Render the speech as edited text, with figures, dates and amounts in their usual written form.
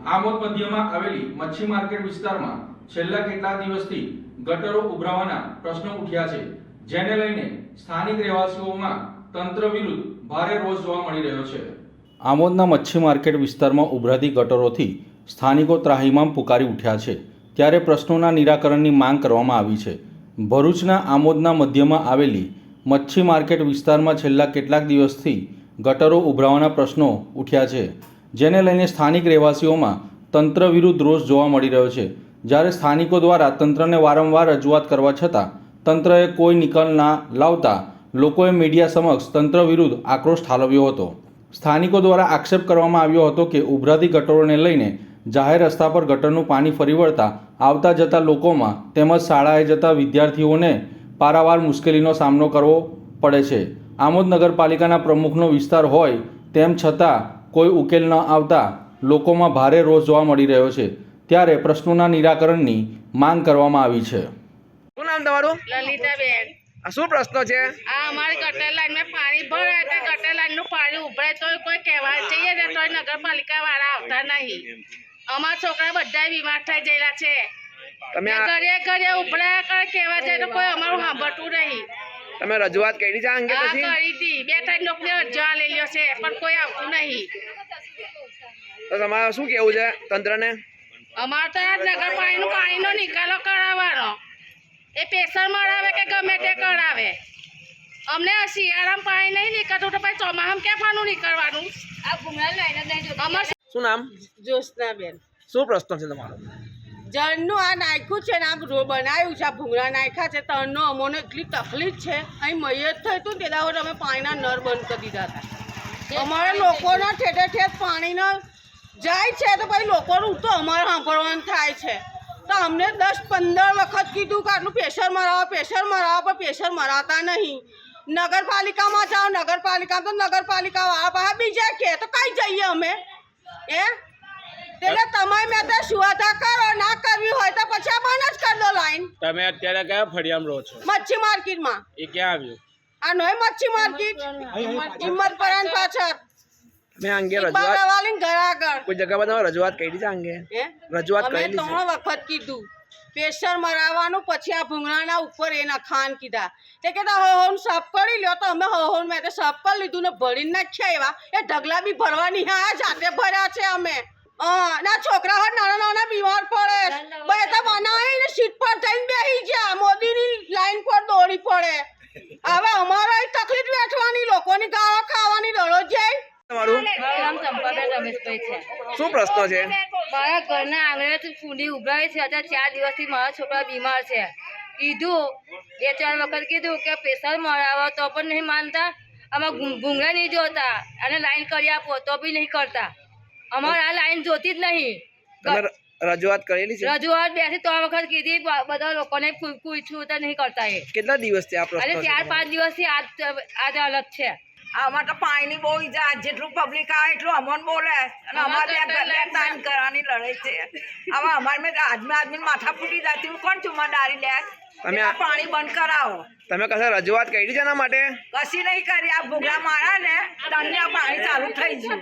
આમોદ મધ્યમાં આવેલી મચ્છી માર્કેટ વિસ્તારમાં છેલ્લા કેટલાક દિવસથી ગટરો ઉભરાવાના પ્રશ્નો ઉઠ્યા છે, જેને લઈને સ્થાનિક રહેવાસીઓમાં તંત્ર વિરુદ્ધ ભારે રોષ જોવા મળી રહ્યો છે। આમોદના મચ્છી માર્કેટ વિસ્તારમાં ઉભરાતી ગટરોથી સ્થાનિકો ત્રાહિમામ પુકારી ઉઠ્યા છે, ત્યારે પ્રશ્નોના નિરાકરણની માંગ કરવામાં આવી છે। ભરૂચના આમોદના મધ્યમાં આવેલી મચ્છી માર્કેટ વિસ્તારમાં છેલ્લા કેટલાક દિવસથી ગટરો ઉભરાવાના પ્રશ્નો ઉઠ્યા છે, જેને લઈને સ્થાનિક રહેવાસીઓમાં તંત્ર વિરુદ્ધ રોષ જોવા મળી રહ્યો છે। જ્યારે સ્થાનિકો દ્વારા તંત્રને વારંવાર રજૂઆત કરવા છતાં તંત્રએ કોઈ નિકાલ ના લાવતા લોકોએ મીડિયા સમક્ષ તંત્ર વિરુદ્ધ આક્રોશ ઠાલવ્યો હતો। સ્થાનિકો દ્વારા આક્ષેપ કરવામાં આવ્યો હતો કે ઉભરાતી ગટરોને લઈને જાહેર રસ્તા પર ગટરનું પાણી ફરી વળતા આવતા જતા લોકોમાં તેમજ શાળાએ જતા વિદ્યાર્થીઓને પારાવાર મુશ્કેલીનો સામનો કરવો પડે છે। આમોદ નગરપાલિકાના પ્રમુખનો વિસ્તાર હોય તેમ છતાં કોઈ ઉકેલ ન આવતા લોકોમાં ભારે રોષ જોવા મળી રહ્યો છે, ત્યારે પ્રશ્નોના નિરાકરણની માંગ કરવામાં આવી છે। શું નામ તમારું? લલિતાબેન। આ શું પ્રશ્નો છે? આ અમારી ગટર લાઈનમાં પાણી ભરાય તો ગટર લાઈનનું પાણી ઉભરાય તો કોઈ કહેવા જઈએ ને તો નગરપાલિકા વાળા આવતા નહીં। અમારા છોકરા બધા બીમાર થઈ ગયેલા છે। તમે ઘરે ઘરે ઉભરાયા કરે કહેવા જાય તો કોઈ અમારું સાંભળતું નહીં। તમે રજૂઆત કરી છે આ અંગે? હા, પછી કરી હતી। 2-3 લોકોને અરજી લઈ લ્યો છે પણ કોઈ આવતું નહીં। તો તમારે શું કહેવું છે તંત્રને? અમારે તો નગરપાલિકાનું પાણીનો નિકાલો કરાવવાનો, એ પ્રેશર મરાવે કે ગમે તે કરાવે। અમને શિયાળામાં પાણી નહીં નીકળતું તો પછી ચોમાસામાં ક્યાં પાણી નીકળવાનું? આ ભૂંગળા લાઈને નહીં જોતા। શું નામ? જ્યોત્સનાબેન। શું પ્રશ્ન છે તમારો? જળનું આ નાખ્યું છે ને આ બનાવ્યું છે, આ ભૂંગળા નાખ્યા છે, તળનો અમોને એટલી તકલીફ છે। અહીં મૈયત થઈ હતું ને તેના વખત અમે પાણીના નળ બંધ કરી દીધા હતા। અમારા લોકોના ઠેઠે ઠેઠ પાણીનો જાય છે તો પછી લોકોનું તો અમારે સાંભળવાનું થાય છે। તો અમને 10-15 વખત કીધું કે આટલું પ્રેશર મરાવો પણ પ્રેશર મરાવતા નહીં। નગરપાલિકામાં જાઓ, નગરપાલિકા તો નગરપાલિકા વાળા પાસે બીજા કહે તો કઈ જઈએ અમે? એટલે તમે મેં તો સુવાધા કરો, ના કરવી હોય તો પછી આ બંધ જ કરી દો લાઈન। તમે અત્યારે કયા ફળિયામાં રહો છો? મચ્છી માર્કેટમાં। એ ક્યાં આવ્યું? આ નોય મચ્છી માર્કેટ હિંમતપરાન પાછળ મેં અંગે બાગાવાલી ઘર આગળ કોઈ જગ્યા પર તમે રજૂઆત કરી છે આ અંગે? રજૂઆત અમે કરેલી 3 વખત કીધું પ્રેશર મરાવવાનું, પછી આ ભૂંગળાના ઉપર એ નખાન કીધા। તે કહેતા હોન સાફ કરી લ્યો તો અમે હોન મેં તો સાફ કરી લીધું ને ભરીને નાખ્યા। એવા એ ઢગલા બી ભરવા નહીં આયા, જાતે ભર્યા છે અમે। ના છોકરા હોય નાના બીમાર પડે, બે તો બનાવીને સીટ પર જઈને બેસી ગયા, મોદીની લાઈન પર દોડી પડે। હવે અમારે તકલીફ વેઠવાની, લોકોની ગાળો ખાવાની દરરોજ જાય। તમારું મારું નામ ચંપાબેન રમેશભાઈ છે। શું પ્રશ્ન છે? મારા ઘરના આંગણેથી ફૂંડી ઉભરાય છે। અત્યારે 4 દિવસથી મારા છોકરા બીમાર છે। કીધું 2-4 વખત કીધું કે પ્રેશર મરાવો તો પણ નહીં માનતા, આમાં ભૂંગળા નહીં જોતા અને લાઈન કરી આપો તો બી નહીં કરતા। અમારે આ લાઈન જોતી જ નહીં। તમે રજૂઆત કરેલી છે? રજૂઆત 2-3 વખત કીધી, બધા લોકોને પૂછ્યું તો નહીં કરતા। એ કેટલા દિવસથી આ પ્રશ્ન અને છે? 4-5 દિવસથી આજ હાલત છે। આમાં તો પાણીની બહુ ઈજા, જેટલું પબ્લિક આવે એટલું અમોન બોલે અને અમારે ત્યાં ટાઈમ કરવાની લડાઈ છે। આમાં અમારે મેં આદમી માથા ફૂટી જતી, હું કોણ ચુમ્માદારી લે? તમે પાણી બંધ કરાવો। તમે કશા રજૂઆત કરી છે એના માટે? કશી નહીં કરી, આ ભૂગળા મારા ને તને પાણી ચાલુ થઈ ગયું।